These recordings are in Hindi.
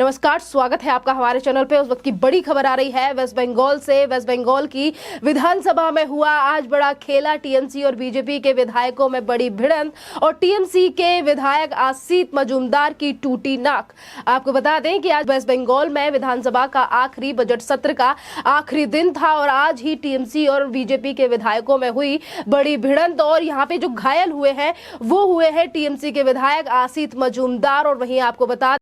नमस्कार, स्वागत है आपका हमारे चैनल पे। उस वक्त की बड़ी खबर आ रही है वेस्ट बंगाल से। वेस्ट बंगाल की विधानसभा में हुआ आज बड़ा खेला। टीएमसी और बीजेपी के विधायकों में बड़ी भिड़ंत और टीएमसी के विधायक आसित मजूमदार की टूटी नाक। आपको बता दें कि आज वेस्ट बंगाल में विधानसभा का आखिरी बजट सत्र का आखिरी दिन था और आज ही टीएमसी और बीजेपी के विधायकों में हुई बड़ी भिड़ंत और यहाँ पे जो घायल हुए हैं वो हुए हैं टीएमसी के विधायक आसित मजूमदार। और वहीं आपको बता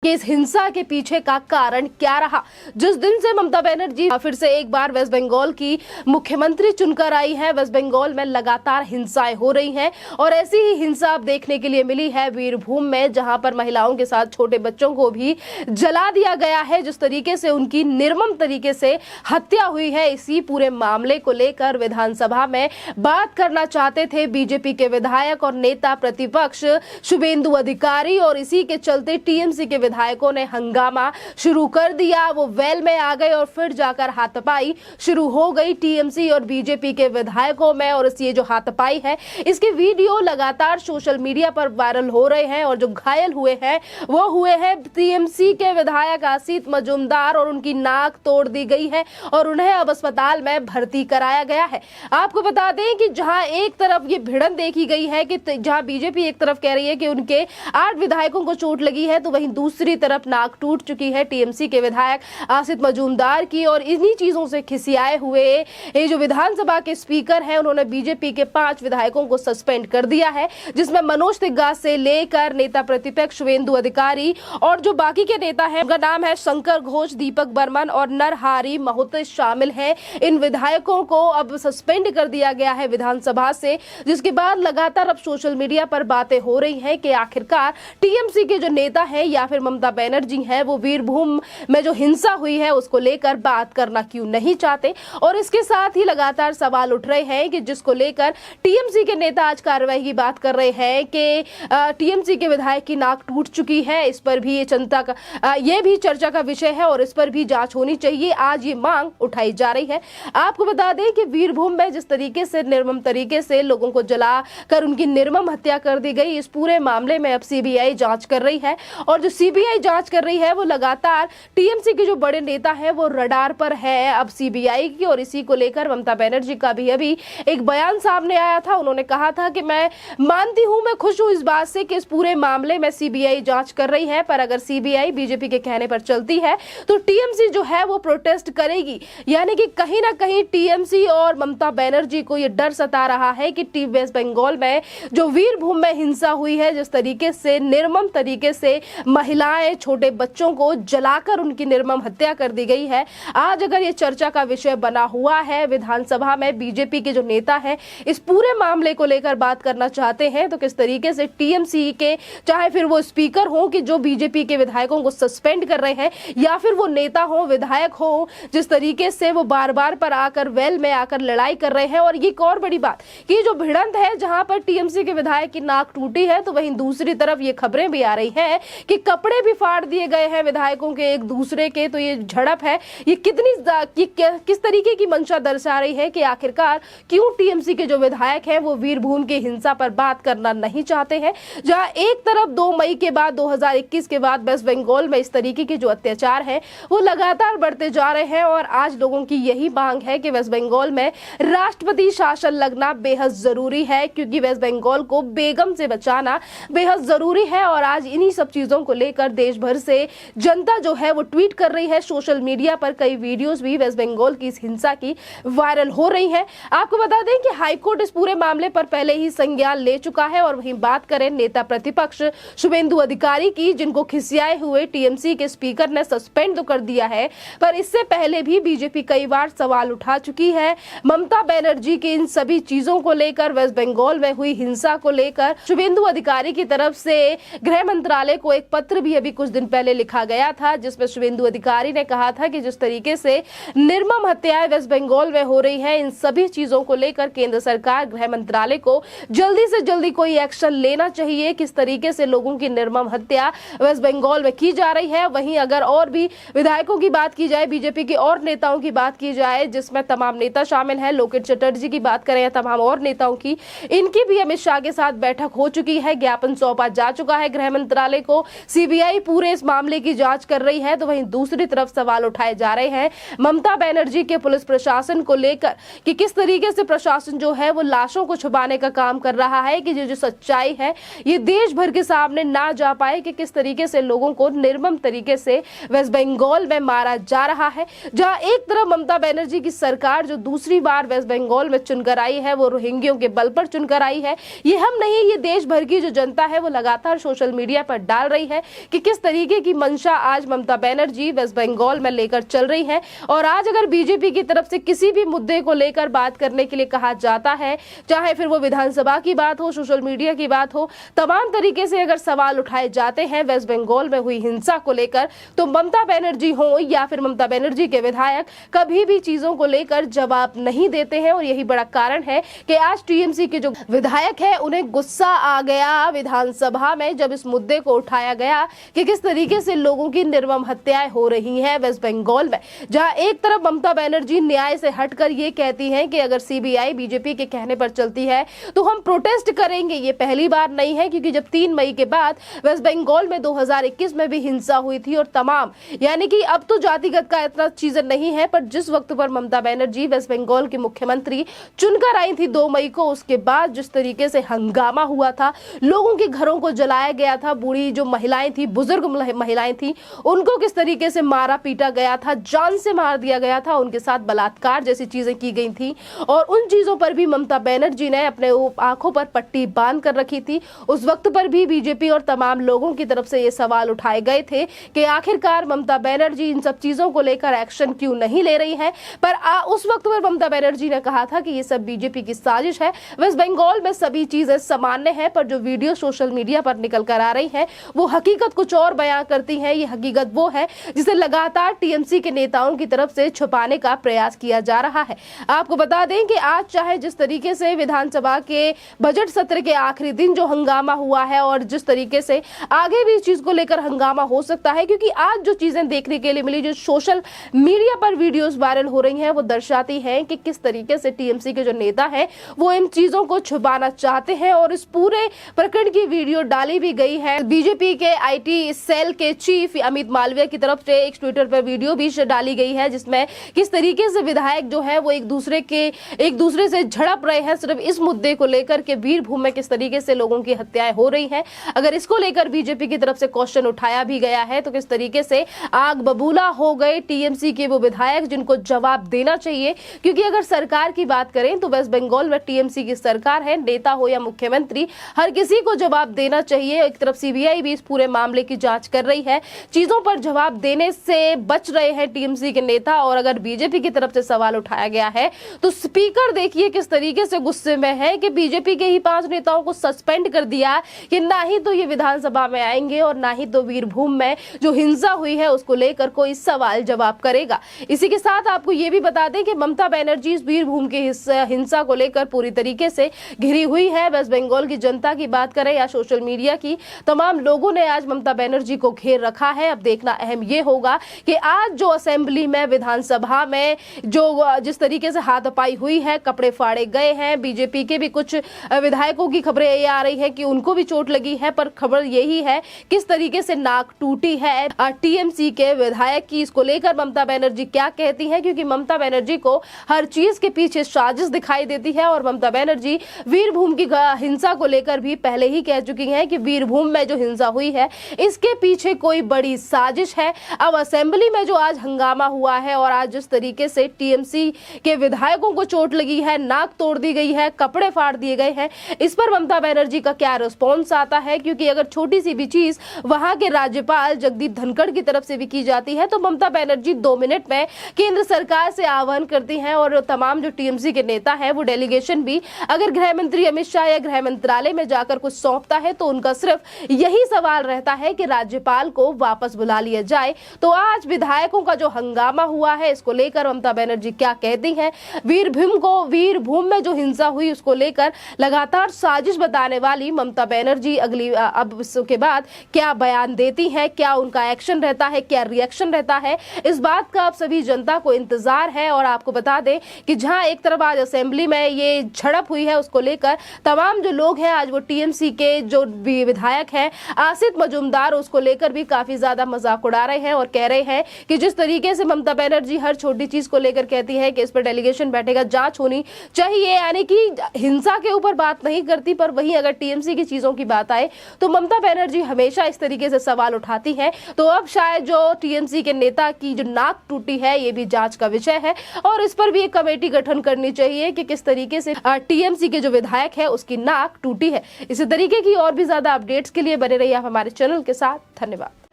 कि इस हिंसा के पीछे का कारण क्या रहा। जिस दिन से ममता बनर्जी फिर से एक बार वेस्ट बंगाल की मुख्यमंत्री चुनकर आई है, वेस्ट बंगाल में लगातार हिंसाएं हो रही हैं और ऐसी ही हिंसा अब देखने के लिए मिली है वीरभूम में, जहां पर महिलाओं के साथ छोटे बच्चों को भी जला दिया गया है। जिस तरीके से उनकी निर्मम तरीके से हत्या हुई है, इसी पूरे मामले को लेकर विधानसभा में बात करना चाहते थे बीजेपी के विधायक और नेता प्रतिपक्ष शुभेंदु अधिकारी और इसी के चलते टीएमसी के विधायकों ने हंगामा शुरू कर दिया। वो वेल में आ गए और फिर जाकर हाथापाई शुरू हो गई टीएमसी और बीजेपी के विधायकों में। और ये जो हाथापाई है, इसकी वीडियो लगातार सोशल मीडिया पर वायरल हो रहे हैं और जो घायल हुए हैं वो हुए हैं टीएमसी के विधायक आसित मजूमदार और उनकी नाक तोड़ दी गई है और उन्हें अब अस्पताल में भर्ती कराया गया है। आपको बता दें कि जहां एक तरफ ये भिड़ंत देखी गई है कि जहां बीजेपी एक तरफ कह रही है कि उनके 8 विधायकों को चोट लगी है, तो वहीं दूसरी तरफ नाक टूट चुकी है टीएमसी के विधायक आसित मजूमदार की। और इन्हीं चीजों से खिसियाए हुए ये जो विधानसभा के स्पीकर हैं, उन्होंने बीजेपी के 5 विधायकों को सस्पेंड कर दिया है, जिसमें मनोज तिग्गा से लेकर नेता प्रतिपक्ष शुभेंदु अधिकारी और जो बाकी के नेता हैं, उनका नाम है शंकर घोष, दीपक बर्मन और नरहरि महतो शामिल है। इन विधायकों को अब सस्पेंड कर दिया गया है विधानसभा से, जिसके बाद लगातार अब सोशल मीडिया पर बातें हो रही हैं कि आखिरकार टीएमसी के जो नेता है या फिर ममता बनर्जी है, वो वीरभूम में जो हिंसा हुई है उसको लेकर बात करना क्यों नहीं चाहते। और इसके साथ ही लगातार सवाल उठ रहे हैं कि जिसको लेकर टीएमसी के नेता आज कार्रवाई की बात कर रहे हैं कि टीएमसी के विधायक की नाक टूट चुकी है। इस पर भी ये भी चर्चा का विषय है और इस पर भी जांच होनी चाहिए। आज ये मांग उठाई जा रही है। आपको बता दें कि वीरभूम में जिस तरीके से निर्मम तरीके से लोगों को जलाकर उनकी निर्मम हत्या कर दी गई, इस पूरे मामले में अब सीबीआई जांच कर रही है और जो सीबीआई जांच कर रही है वो लगातार टीएमसी के जो बड़े नेता हैं वो रडार पर है अब सीबीआई की। और इसी को लेकर ममता बनर्जी का भी अभी एक बयान सामने आया था। उन्होंने कहा था कि मैं मानती हूं, मैं खुश हूं इस बात से कि इस पूरे मामले में सीबीआई जांच कर रही है, पर अगर सीबीआई बीजेपी के कहने पर चलती है तो टीएमसी जो है वो प्रोटेस्ट करेगी। यानी कि कहीं ना कहीं टीएमसी और ममता बनर्जी को यह डर सता रहा है कि वेस्ट बंगाल में जो वीरभूम में हिंसा हुई है, जिस तरीके से निर्मम तरीके से महिलाएं छोटे बच्चों को जलाकर उनकी निर्मम हत्या कर दी गई है, आज अगर ये चर्चा का विषय बना हुआ है विधानसभा में, बीजेपी के जो नेता हैं इस पूरे मामले को लेकर बात करना चाहते हैं, तो किस तरीके से टीएमसी के चाहे फिर वो स्पीकर हो कि जो बीजेपी के विधायकों को सस्पेंड कर रहे हैं या फिर वो नेता हो, विधायक हो, जिस तरीके से वो बार बार पर आकर वेल में आकर लड़ाई कर रहे हैं। और ये एक और बड़ी बात कि जो भिड़ंत है जहां पर टीएमसी के विधायक की नाक टूटी है, तो वहीं दूसरी तरफ ये खबरें भी आ रही है कि कपड़े भी फाड़ दिए गए हैं विधायकों के एक दूसरे के। तो ये झड़प है, ये किस तरीके की मंशा दर्शा रही है कि आखिरकार क्यों टीएमसी के जो विधायक हैं वो वीरभूम की हिंसा पर बात करना नहीं चाहते हैं। जहां एक तरफ 2 मई के बाद 2021 के बाद वेस्ट बंगाल में इस तरीके के जो अत्याचार है वो लगातार बढ़ते जा रहे हैं और आज लोगों की यही मांग है कि वेस्ट बंगाल में राष्ट्रपति शासन लगना बेहद जरूरी है, क्योंकि वेस्ट बंगाल को बेगम से बचाना बेहद जरूरी है। और आज इन्हीं सब चीजों को लेकर देश भर से जनता जो है वो ट्वीट कर रही है। सोशल मीडिया पर कई वीडियोस भी वेस्ट बंगाल की इस हिंसा की वायरल हो रही है। आपको बता दें कि हाईकोर्ट इस पूरे मामले पर पहले ही संज्ञान ले चुका है। और वहीं बात करें नेता प्रतिपक्ष शुभेंदु अधिकारी की, जिनको खिसियाए हुए टीएमसी के स्पीकर ने सस्पेंड तो कर दिया है, पर इससे पहले भी बीजेपी कई बार सवाल उठा चुकी है ममता बनर्जी की इन सभी चीजों को लेकर। वेस्ट बंगाल में हुई हिंसा को लेकर शुभेंदु अधिकारी की तरफ से गृह मंत्रालय को एक पत्र भी अभी कुछ दिन पहले लिखा गया था, जिसमें शुभेंदु अधिकारी ने कहा था कि जिस तरीके से निर्मम हत्याएं वेस्ट बंगाल में हो रही हैं, इन सभी चीजों को लेकर केंद्र सरकार गृह मंत्रालय को जल्दी से जल्दी कोई एक्शन लेना चाहिए। किस तरीके से लोगों की निर्मम हत्या वेस्ट बंगाल में की जा रही है। वहीं अगर और भी विधायकों की बात की जाए, बीजेपी के और नेताओं की बात की जाए, जिसमें तमाम नेता शामिल हैं, लोकेट चटर्जी की बात करें या तमाम और नेताओं की, इनकी भी अमित शाह के साथ बैठक हो चुकी है, ज्ञापन सौंपा जा चुका है गृह मंत्रालय को। सीबीआई सीबीआई पूरे इस मामले की जांच कर रही है, तो वहीं दूसरी तरफ सवाल उठाए जा रहे हैं ममता बनर्जी के पुलिस प्रशासन को लेकर कि किस तरीके से प्रशासन जो है वो लाशों को छुपाने का काम कर रहा है, कि जो सच्चाई है ये देश भर के सामने ना जा पाए, कि किस तरीके से लोगों को निर्मम तरीके से वेस्ट बंगाल में मारा जा रहा है। जहां एक तरफ ममता बनर्जी की सरकार जो दूसरी बार वेस्ट बंगाल में चुनकर आई है, वो रोहिंग्यों के बल पर चुनकर आई है। ये हम नहीं, ये देश भर की जो जनता है वो लगातार सोशल मीडिया पर डाल रही है कि किस तरीके की मंशा आज ममता बनर्जी वेस्ट बंगाल में लेकर चल रही है। और आज अगर बीजेपी की तरफ से किसी भी मुद्दे को लेकर बात करने के लिए कहा जाता है, चाहे फिर वो विधानसभा की बात हो, सोशल मीडिया की बात हो, तमाम तरीके से अगर सवाल उठाए जाते हैं वेस्ट बंगाल में हुई हिंसा को लेकर, तो ममता बनर्जी हो या फिर ममता बनर्जी के विधायक कभी भी चीजों को लेकर जवाब नहीं देते हैं। और यही बड़ा कारण है कि आज टीएमसी के जो विधायक है उन्हें गुस्सा आ गया विधानसभा में जब इस मुद्दे को उठाया गया कि किस तरीके से लोगों की निर्मम हत्याएं हो रही हैं वेस्ट बंगाल में। जहां एक तरफ ममता बनर्जी न्याय से हटकर ये कहती हैं कि अगर सीबीआई बीजेपी के कहने पर चलती है तो हम प्रोटेस्ट करेंगे। ये पहली बार नहीं है, क्योंकि जब 3 मई के बाद वेस्ट बंगाल में 2021 में भी हिंसा हुई थी और तमाम, यानी कि अब तो जातिगत का इतना चीज नहीं है, पर जिस वक्त पर ममता बनर्जी वेस्ट बंगाल की मुख्यमंत्री चुनकर आई थी 2 मई को, उसके बाद जिस तरीके से हंगामा हुआ था, लोगों के घरों को जलाया गया था, बूढ़ी जो महिलाएं थी, बुजुर्ग महिलाएं थी, उनको किस तरीके से मारा पीटा गया था, जान से मार दिया गया था, उनके साथ बलात्कार जैसी चीजें की गई थी। और उन चीजों पर भी ममता बनर्जी ने अपने आंखों पर पट्टी बांध कर रखी थी। उस वक्त पर भी बीजेपी और तमाम लोगों की तरफ से ये सवाल उठाए गए थे कि आखिरकार ममता बनर्जी इन सब चीजों को लेकर एक्शन क्यों नहीं ले रही है। पर उस वक्त पर ममता बनर्जी ने कहा था कि ये सब बीजेपी की साजिश है, वेस्ट बंगाल में सभी चीजें सामान्य है, पर जो वीडियो सोशल मीडिया पर निकल कर आ रही है वो हकीकत कुछ और बयां करती है। ये हकीकत वो है जिसे लगातार टीएमसी के नेताओं की तरफ से छुपाने का प्रयास किया जा रहा है। आपको बता दें कि आज चाहे जिस तरीके से विधानसभा के बजट सत्र के आखिरी दिन जो हंगामा हुआ है और जिस तरीके से आगे भी इस चीज को लेकर हंगामा हो सकता है, क्योंकि आज जो चीजें देखने के लिए मिली, जो सोशल मीडिया पर वीडियोस वायरल हो रही हैं, वो दर्शाती हैं कि किस तरीके से टीएमसी के जो नेता हैं वो इन चीजों को छुपाना चाहते हैं। और इस पूरे प्रकरण की वीडियो डाली भी गई है। बीजेपी के आईटी सेल के चीफ अमित मालवीय की तरफ से एक ट्विटर पर वीडियो भी डाली गई है, जिसमें किस तरीके से विधायक जो है वो एक दूसरे से झड़प रहे हैं सिर्फ इस मुद्दे को लेकर के वीरभूम में किस तरीके से लोगों की हत्याएं हो रही हैं। अगर इसको लेकर बीजेपी की तरफ से क्वेश्चन उठाया भी गया है तो किस तरीके से आग बबूला हो गए टीएमसी के वो विधायक, जिनको जवाब देना चाहिए। क्योंकि अगर सरकार की बात करें तो वेस्ट बंगाल में टीएमसी की सरकार है, नेता हो या मुख्यमंत्री, हर किसी को जवाब देना चाहिए। एक तरफ सीबीआई भी इस पूरे मामले की जांच कर रही है, चीजों पर जवाब देने से बच रहे हैं टीएमसी के नेता। और अगर बीजेपी की तरफ से सवाल उठाया गया है तो स्पीकर देखिए किस तरीके से गुस्से में है कि बीजेपी के ही 5 नेताओं को सस्पेंड कर दिया कि ना ही तो ये विधानसभा में आएंगे और ना ही तो वीरभूम में जो हिंसा हुई है उसको लेकर कोई सवाल जवाब करेगा। इसी के साथ आपको ये भी बता दें कि ममता बनर्जी इस वीरभूम की हिंसा को लेकर पूरी तरीके से घिरी हुई है। वेस्ट बंगाल की जनता की बात करें या सोशल मीडिया की, तमाम लोगों ने आज ममता बनर्जी को घेर रखा है। अब देखना अहम ये होगा कि आज जो असेंबली में, विधानसभा में जो जिस तरीके से हाथापाई हुई है, कपड़े फाड़े गए हैं, बीजेपी के भी कुछ विधायकों की खबरें ये आ रही है कि उनको भी चोट लगी है, पर खबर यही है किस तरीके से नाक टूटी है टीएमसी के विधायक की। इसको लेकर ममता बनर्जी क्या कहती हैं, क्योंकि ममता बनर्जी को हर चीज के पीछे साजिश दिखाई देती है। और ममता बनर्जी वीरभूम की हिंसा को लेकर भी पहले ही कह चुकी हैं कि वीरभूम में जो हिंसा हुई है इसके पीछे कोई बड़ी साजिश है। अब असेंबली में जो आज हंगामा हुआ है और आज जिस तरीके से टीएमसी के विधायकों को चोट लगी है, नाक तोड़ दी गई है, कपड़े फाड़ दिए गए हैं, इस पर ममता बनर्जी का क्या रिस्पॉन्स आता है। क्योंकि अगर छोटी सी भी चीज वहां के राज्यपाल जगदीप धनखड़ की तरफ से भी की जाती है तो ममता बनर्जी 2 मिनट में केंद्र सरकार से आह्वान करती हैं। और तमाम जो टीएमसी के नेता हैं वो डेलीगेशन भी अगर गृह मंत्री अमित शाह या गृह मंत्रालय में जाकर कुछ सौंपता है तो उनका सिर्फ यही सवाल रहता है कि राज्यपाल को वापस बुला लिया जाए। तो आज विधायकों का जो हंगामा हुआ है इसको लेकर ममता बनर्जी क्या कहती हैं, वीरभूम में जो हिंसा हुई उसको लेकर लगातार साजिश बताने वाली ममता बनर्जी अब इसके बाद क्या बयान देती हैं, क्या उनका एक्शन रहता है, क्या रिएक्शन रहता है, इस बात का आप सभी जनता को इंतजार है। और आपको बता दें कि जहां एक तरफ आज असेंबली में ये झड़प हुई है उसको लेकर तमाम जो लोग हैं आज वो टीएमसी के जो विधायक हैं आसिफ मजूमदार आजमदार, उसको लेकर भी काफी ज्यादा मजाक उड़ा रहे हैं और कह रहे हैं कि जिस तरीके से ममता बनर्जी हर छोटी चीज को लेकर कहती है कि इस पर डेलीगेशन बैठेगा, जांच होनी चाहिए, यानी कि हिंसा के ऊपर बात नहीं करती, पर वहीं अगर टीएमसी की चीजों की बात आए तो ममता बनर्जी हमेशा इस तरीके से सवाल उठाती है। तो अब शायद जो टीएमसी के नेता की जो नाक टूटी है ये भी जांच का विषय है और इस पर भी एक कमेटी गठन करनी चाहिए कि किस तरीके से टीएमसी के जो विधायक है उसकी नाक टूटी है। इसी तरीके की और भी ज्यादा अपडेट्स के लिए बने रहिए आप हमारे चैनल के साथ। धन्यवाद।